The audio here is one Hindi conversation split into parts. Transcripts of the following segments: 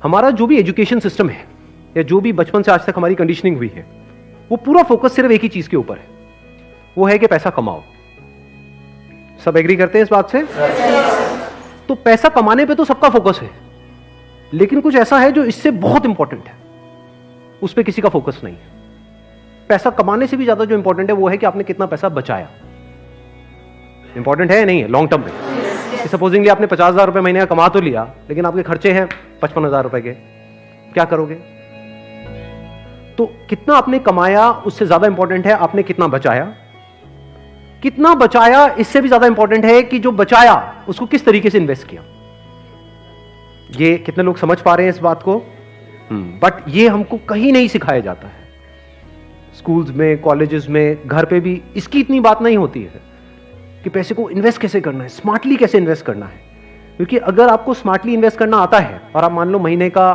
हमारा जो भी एजुकेशन सिस्टम है या जो भी बचपन से आज तक हमारी कंडीशनिंग हुई है, वो पूरा फोकस सिर्फ एक ही चीज के ऊपर है, वो है कि पैसा कमाओ। सब एग्री करते हैं इस बात से? तो पैसा कमाने पे तो सबका फोकस है, लेकिन कुछ ऐसा है जो इससे बहुत इंपॉर्टेंट है, उस पर किसी का फोकस नहीं है। पैसा कमाने से भी ज्यादा जो इंपॉर्टेंट है वो है कि आपने कितना पैसा बचाया। इंपॉर्टेंट है नहीं है लॉन्ग टर्म में? सपोजिंगली आपने 50,000 रुपए महीने का कमा तो लिया, लेकिन आपके खर्चे हैं 55,000 रुपए के, क्या करोगे? तो कितना आपने कमाया उससे ज्यादा इंपॉर्टेंट है आपने कितना बचाया। कितना बचाया इससे भी ज्यादा इंपॉर्टेंट है कि जो बचाया उसको किस तरीके से इन्वेस्ट किया। ये कितने लोग समझ पा रहे हैं इस बात को? बट ये हमको कहीं नहीं सिखाया जाता है, स्कूल्स में, कॉलेजेस में, घर पे भी इसकी इतनी बात नहीं होती है कि पैसे को इन्वेस्ट कैसे करना है, स्मार्टली कैसे इन्वेस्ट करना है। क्योंकि अगर आपको स्मार्टली इन्वेस्ट करना आता है और आप मान लो महीने का,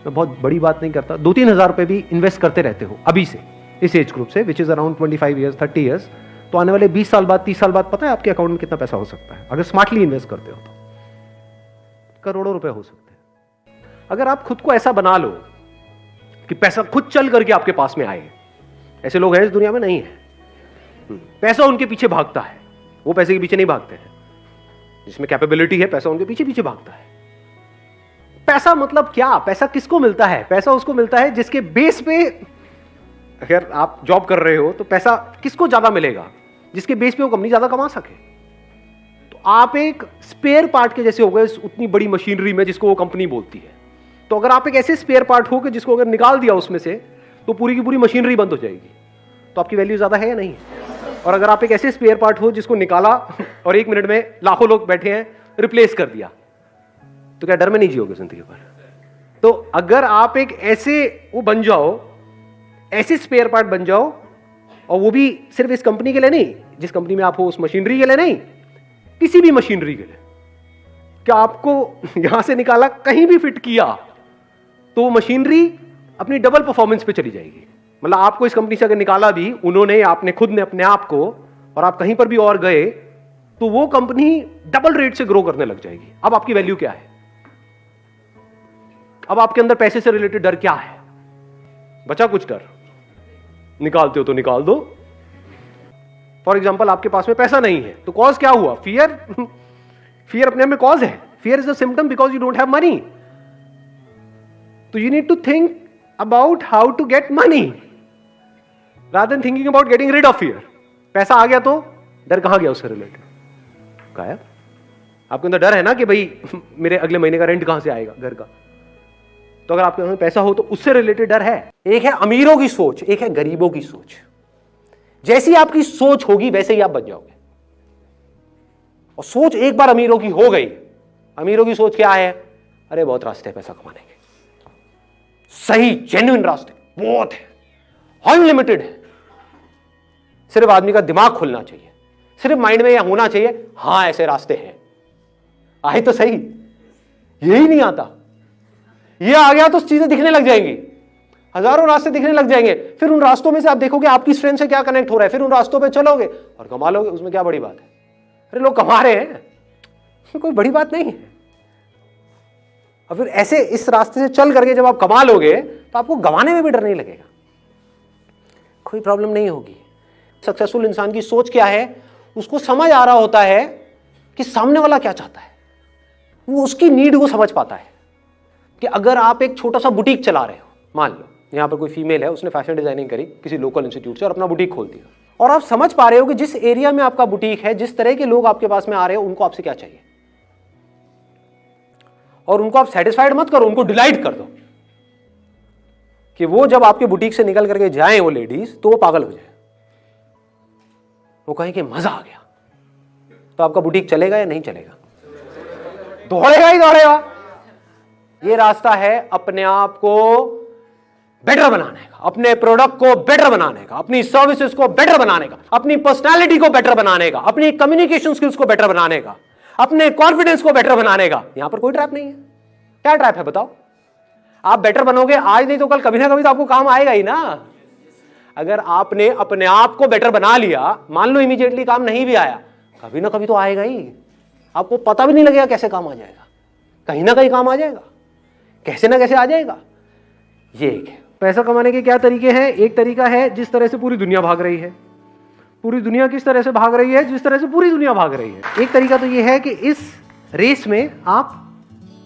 मैं बहुत बड़ी बात नहीं करता, 2-3 हज़ार रुपए भी इन्वेस्ट करते रहते हो अभी से, इस एज ग्रुप से, which is around 25 years 30 years, तो आने वाले 20 साल बाद, 30 साल बाद पता है आपके अकाउंट में कितना पैसा हो सकता है अगर स्मार्टली इन्वेस्ट करते हो तो? करोड़ों रुपए हो सकते हैं। अगर आप खुद को ऐसा बना लो कि पैसा खुद चल करके आपके पास में आए, ऐसे लोग हैं इस दुनिया में? नहीं है। पैसा उनके पीछे भागता है, वो पैसे के पीछे नहीं भागते हैं। जिसमें कैपेबिलिटी है पैसा उनके पीछे पीछे भागता है। पैसा मतलब क्या? पैसा किसको मिलता है? पैसा उसको मिलता है जिसके बेस पे, अगर आप जॉब कर रहे हो तो पैसा किसको ज्यादा मिलेगा? जिसके बेस पे वो कंपनी ज्यादा कमा सके। तो आप एक स्पेयर पार्ट के जैसे हो गए उतनी बड़ी मशीनरी में जिसको वो कंपनी बोलती है। तो अगर आप एक ऐसे स्पेयर पार्ट हो कि जिसको अगर निकाल दिया उसमें से तो पूरी की पूरी मशीनरी बंद हो जाएगी, तो आपकी वैल्यू ज्यादा है या नहीं? और अगर आप एक ऐसे स्पेयर पार्ट हो जिसको निकाला और 1 मिनट में लाखों लोग बैठे हैं, रिप्लेस कर दिया, तो क्या डर में नहीं जियोगे जिंदगी भर? तो अगर आप एक ऐसे वो बन जाओ, ऐसे स्पेयर पार्ट बन जाओ, और वो भी सिर्फ इस कंपनी के लिए नहीं, जिस कंपनी में आप हो उस मशीनरी के लिए नहीं, किसी भी मशीनरी के लिए, क्या आपको यहां से निकाला कहीं भी फिट किया तो वो मशीनरी अपनी डबल परफॉर्मेंस पे चली जाएगी। मतलब आपको इस कंपनी से अगर निकाला भी उन्होंने, आपने खुद ने अपने आप को, और आप कहीं पर भी और गए, तो वो कंपनी डबल रेट से ग्रो करने लग जाएगी। अब आपकी वैल्यू क्या है? अब आपके अंदर पैसे से रिलेटेड डर क्या है? बचा कुछ डर? निकालते हो तो निकाल दो। फॉर एग्जाम्पल आपके पास में पैसा नहीं है तो कॉज क्या हुआ? फियर। फियर अपने आप में कॉज है। Fear is a symptom because you don't have money. तो you need to think about how to get money rather than thinking about getting rid of fear. पैसा आ गया तो डर कहां गया उससे रिलेटेड? गायब। आपके अंदर डर है ना कि भाई मेरे अगले महीने का रेंट कहां से आएगा घर का। तो अगर आपके पास पैसा हो तो उससे रिलेटेड डर है। एक है अमीरों की सोच, एक है गरीबों की सोच। जैसी आपकी सोच होगी वैसे ही आप बन जाओगे। और सोच एक बार अमीरों की हो गई, अमीरों की सोच क्या है? अरे बहुत रास्ते हैं पैसा कमाने के, सही जेन्युइन रास्ते बहुत है, अनलिमिटेड है। सिर्फ आदमी का दिमाग खुलना चाहिए, सिर्फ माइंड में यह होना चाहिए हां ऐसे रास्ते हैं। आए तो सही, यही नहीं आता। ये आ गया तो चीजें दिखने लग जाएंगी, हजारों रास्ते दिखने लग जाएंगे। फिर उन रास्तों में से आप देखोगे आपकी स्ट्रेंथ से क्या कनेक्ट हो रहा है, फिर उन रास्तों पे चलोगे और कमा लोगे। उसमें क्या बड़ी बात है? अरे लोग कमा रहे हैं, उसमें कोई बड़ी बात नहीं है। और फिर ऐसे इस रास्ते से चल करके जब आप कमा लोगे तो आपको गंवाने में भी डर नहीं लगेगा, कोई प्रॉब्लम नहीं होगी। सक्सेसफुल इंसान की सोच क्या है? उसको समझ आ रहा होता है कि सामने वाला क्या चाहता है, वो उसकी नीड को समझ पाता है। कि अगर आप एक छोटा सा बुटीक चला रहे हो, मान लो यहां पर कोई फीमेल है, उसने फैशन डिजाइनिंग करी किसी लोकल इंस्टीट्यूट से और अपना बुटीक खोल दिया, और आप समझ पा रहे हो कि जिस एरिया में आपका बुटीक है, जिस तरह के लोग आपके पास में आ रहे हो, उनको आपसे क्या चाहिए, और उनको आप सेटिस्फाइड मत करो, उनको डिलाइट कर दो कि वो जब आपके बुटीक से निकल करके जाए वो लेडीज, तो वो पागल हो जाए, वो कहें कि मजा आ गया। तो आपका बुटीक चलेगा या नहीं चलेगा? दौड़ेगा ही दौड़ेगा। ये रास्ता है अपने आप को बेटर बनाने का, अपने प्रोडक्ट को बेटर बनाने का, अपनी सर्विसेज को बेटर बनाने का, अपनी पर्सनालिटी को बेटर बनाने का, अपनी कम्युनिकेशन स्किल्स को बेटर बनाने का, अपने कॉन्फिडेंस को बेटर बनाने का। यहां पर कोई ट्रैप नहीं है। क्या ट्रैप है बताओ? आप बेटर बनोगे आज नहीं तो कल, कभी ना कभी तो आपको काम आएगा ही ना। अगर आपने अपने आप को बेटर बना लिया, मान लो इमीडिएटली काम नहीं भी आया, कभी ना कभी तो आएगा ही। आपको पता भी नहीं लगेगा कैसे काम आ जाएगा, कहीं ना कहीं काम आ जाएगा। कैसे ना कैसे आ जाएगा। ये एक है। पैसा कमाने के क्या तरीके हैं? एक तरीका है जिस तरह से पूरी दुनिया भाग रही है। पूरी दुनिया किस तरह से भाग रही है? जिस तरह से पूरी दुनिया भाग रही है। एक तरीका तो ये है कि इस रेस में आप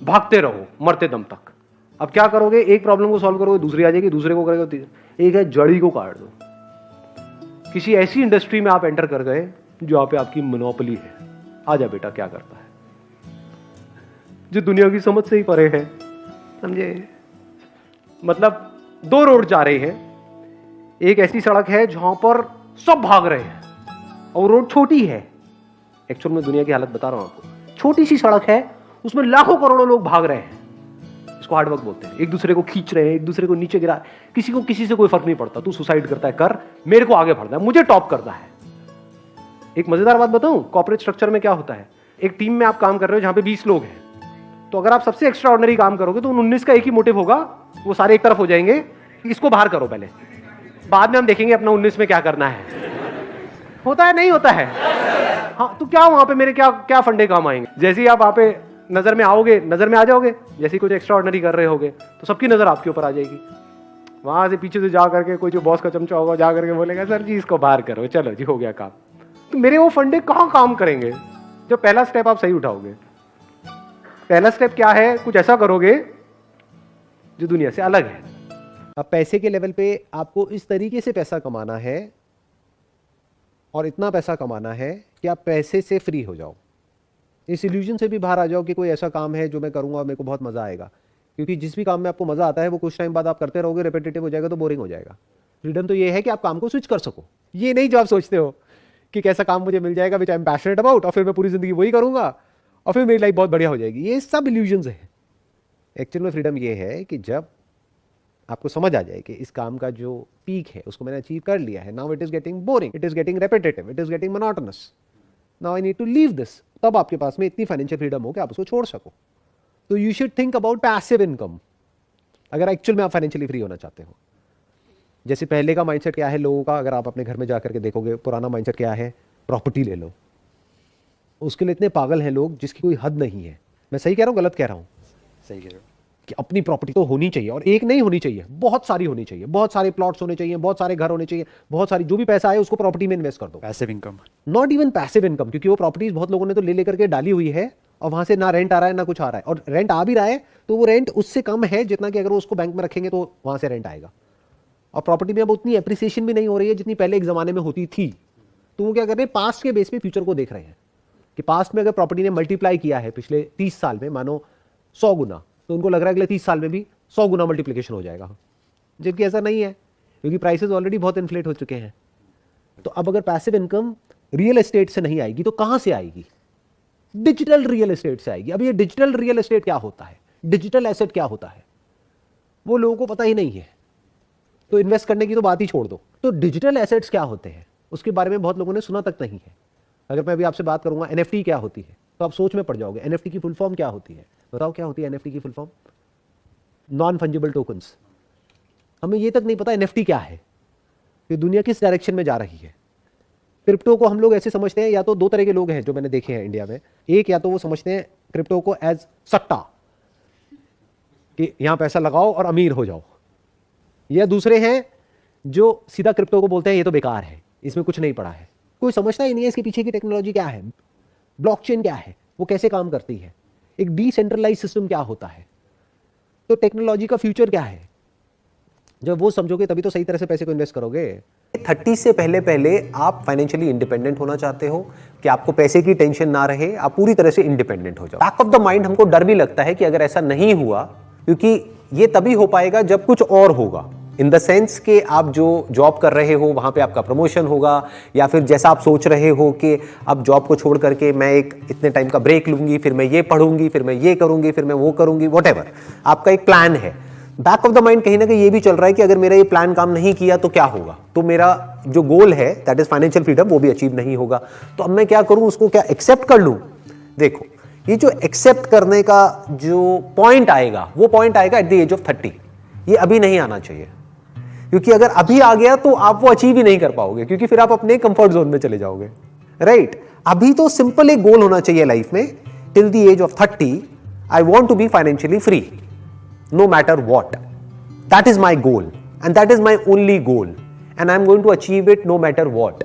भागते रहो मरते दम तक। अब क्या करोगे? एक प्रॉब्लम को सॉल्व करोगे, दूसरी आ जाएगी, दूसरे को करोगे, एक है जड़ी को काट दो। किसी ऐसी इंडस्ट्री में आप एंटर कर गए जहां पे आपकी मोनोपोली है। आजा बेटा, क्या करता है, जो दुनिया की समझ से ही परे है, समझे? मतलब दो रोड जा रहे हैं। एक ऐसी सड़क है जहां पर सब भाग रहे हैं और रोड छोटी है। एक्चुअल में दुनिया की हालत बता रहा हूं आपको। छोटी सी सड़क है, उसमें लाखों करोड़ों लोग भाग रहे हैं। इसको हार्डवर्क बोलते हैं। एक दूसरे को खींच रहे हैं, एक दूसरे को नीचे गिरा। किसी को किसी से कोई फर्क नहीं पड़ता। तू सुसाइड करता है कर, मेरे को आगे बढ़ना है, मुझे टॉप करना है। एक मजेदार बात बताऊं, कॉर्पोरेट स्ट्रक्चर में क्या होता है? एक टीम में आप काम कर रहे हो जहां पे 20 लोग हैं, तो अगर आप सबसे एक्स्ट्रा ऑर्डिनरी काम करोगे तो उन 19 का एक ही मोटिव होगा, वो सारे एक तरफ हो जाएंगे, इसको बाहर करो पहले, बाद में हम देखेंगे अपना 19 में क्या करना है। होता है नहीं होता है? हाँ, तो क्या वहां पे मेरे क्या क्या फंडे काम आएंगे? जैसे ही आप वहां पे नजर में आओगे, नजर में आ जाओगे, जैसे ही कुछ एक्स्ट्रा ऑर्डिनरी कर रहे होगे तो सबकी नजर आपके ऊपर आ जाएगी। वहां से पीछे से जा करके कोई जो बॉस का चमचा होगा जा करके बोलेगा सर जी इसको बाहर करो, चलो जी हो गया काम। तो मेरे वो फंडे कहां काम करेंगे जब पहला स्टेप आप सही उठाओगे? पहला स्टेप क्या है? कुछ ऐसा करोगे जो दुनिया से अलग है। अब पैसे के लेवल पे आपको इस तरीके से पैसा कमाना है और इतना पैसा कमाना है कि आप पैसे से फ्री हो जाओ। इस इल्यूजन से भी बाहर आ जाओ कि कोई ऐसा काम है जो मैं करूंगा और मेरे को बहुत मजा आएगा। क्योंकि जिस भी काम में आपको मजा आता है वो कुछ टाइम बाद आप करते रहोगे, रिपीटेटिव हो जाएगा तो बोरिंग हो जाएगा। फ्रीडम तो ये है कि आप काम को स्विच कर सको। ये नहीं जो आप सोचते हो कि कैसा काम मुझे मिल जाएगा विच आई एम पैशनेट अबाउट और फिर मैं पूरी जिंदगी वही करूंगा और फिर मेरी लाइफ बहुत बढ़िया हो जाएगी। ये सब इल्यूजन्स है। एक्चुअल में फ्रीडम ये है कि जब आपको समझ आ जाए कि इस काम का जो पीक है उसको मैंने अचीव कर लिया है, now it is getting boring, it is getting repetitive, it is getting monotonous, now I need to leave this. तब आपके पास में इतनी फाइनेंशियल फ्रीडम हो कि आप उसको छोड़ सको। तो you should think about passive income अगर एक्चुअल में आप फाइनेंशियली फ्री होना चाहते हो। जैसे पहले का माइंडसेट क्या है लोगों का, अगर आप अपने घर में जाकर के देखोगे पुराना माइंडसेट क्या है, प्रॉपर्टी ले लो। उसके लिए इतने पागल हैं लोग जिसकी कोई हद नहीं है। मैं सही कह रहा हूँ गलत कह रहा हूँ? सही कह रहे हो कि अपनी प्रॉपर्टी तो होनी चाहिए और एक नहीं होनी चाहिए, बहुत सारी होनी चाहिए, बहुत सारे प्लॉट्स होने चाहिए, बहुत सारे घर होने चाहिए, बहुत सारी जो भी पैसा आए उसको प्रॉपर्टी में इन्वेस्ट कर दो। Passive income, not even passive income, क्योंकि वो प्रॉपर्टीज बहुत लोगों ने तो ले लेकर के डाली हुई है और वहां से ना रेंट आ रहा है ना कुछ आ रहा है, और रेंट आ भी रहा है तो वो रेंट उससे कम है जितना कि अगर वो उसको बैंक में रखेंगे तो वहां से रेंट आएगा। और प्रॉपर्टी में अब उतनी एप्रिसिएशन भी नहीं हो रही है जितनी पहले एक जमाने में होती थी। तो वो क्या कर रहे हैं, पास्ट के बेस पे फ्यूचर को देख रहे हैं कि पास्ट में अगर प्रॉपर्टी ने मल्टीप्लाई किया है पिछले 30 साल में मानो 100 गुना, तो उनको लग रहा है अगले 30 साल में भी 100 गुना मल्टीप्लिकेशन हो जाएगा, जबकि ऐसा नहीं है क्योंकि प्राइसेस ऑलरेडी बहुत इन्फ्लेट हो चुके हैं। तो अब अगर पैसिव इनकम रियल एस्टेट से नहीं आएगी तो कहां से आएगी? डिजिटल रियल एस्टेट से आएगी। अब ये डिजिटल रियल एस्टेट क्या होता है, डिजिटल एसेट क्या होता है, वो लोगों को पता ही नहीं है। तो इन्वेस्ट करने की तो बात ही छोड़ दो। तो डिजिटल एसेट्स क्या होते हैं उसके बारे में बहुत लोगों ने सुना तक नहीं है। अगर मैं अभी आपसे बात करूंगा एनएफटी क्या होती है तो आप सोच में पड़ जाओगे। एनएफटी की फुल फॉर्म क्या होती है? बताओ क्या होती है एनएफटी की full form? Non fungible tokens. हमें ये तक नहीं पता एनएफटी क्या है, ये दुनिया किस डायरेक्शन में जा रही है। क्रिप्टो को हम लोग ऐसे समझते हैं, या तो दो तरह के लोग हैं जो मैंने देखे हैं इंडिया में। एक, या तो वो समझते हैं क्रिप्टो को एज सट्टा कि यहां पैसा लगाओ और अमीर हो जाओ, या दूसरे हैं जो सीधा क्रिप्टो को बोलते हैं ये तो बेकार है, इसमें कुछ नहीं पड़ा है, कोई समझता ही नहीं है इसके पीछे की टेक्नोलॉजी क्या है, ब्लॉकचेन क्या है, वो कैसे काम करती है, एक डिसेंट्रलाइज सिस्टम क्या होता है, तो टेक्नोलॉजी का फ्यूचर क्या है। जब वो समझोगे तभी तो सही तरह से पैसे को इन्वेस्ट करोगे। 30 से पहले पहले आप फाइनेंशियली इंडिपेंडेंट होना चाहते हो कि आपको पैसे की टेंशन ना रहे, आप पूरी तरह से इंडिपेंडेंट हो जाओ। बैक ऑफ द माइंड हमको डर भी लगता है कि अगर ऐसा नहीं हुआ, क्योंकि ये तभी हो पाएगा जब कुछ और होगा, इन द सेंस कि आप जो जॉब कर रहे हो वहाँ पे आपका प्रमोशन होगा, या फिर जैसा आप सोच रहे हो कि अब जॉब को छोड़ करके मैं एक इतने टाइम का ब्रेक लूंगी, फिर मैं ये पढ़ूंगी, फिर मैं ये करूंगी, फिर मैं वो करूंगी, व्हाटएवर आपका एक प्लान है। बैक ऑफ द माइंड कहीं ना कहीं ये भी चल रहा है कि अगर मेरा ये प्लान काम नहीं किया तो क्या होगा, तो मेरा जो गोल है दैट इज फाइनेंशियल फ्रीडम वो भी अचीव नहीं होगा। तो अब मैं क्या करूं, उसको क्या एक्सेप्ट कर लूं? देखो, ये जो एक्सेप्ट करने का जो पॉइंट आएगा वो पॉइंट आएगा एट द एज ऑफ 30। ये अभी नहीं आना चाहिए, क्योंकि अगर अभी आ गया तो आप वो अचीव ही नहीं कर पाओगे, क्योंकि फिर आप अपने कंफर्ट जोन में चले जाओगे, राइट। अभी तो सिंपल एक गोल होना चाहिए लाइफ में, till the age of 30 I want to be financially free. no matter what. That is my goal, and that is my only goal, and I'm going to achieve it no matter what.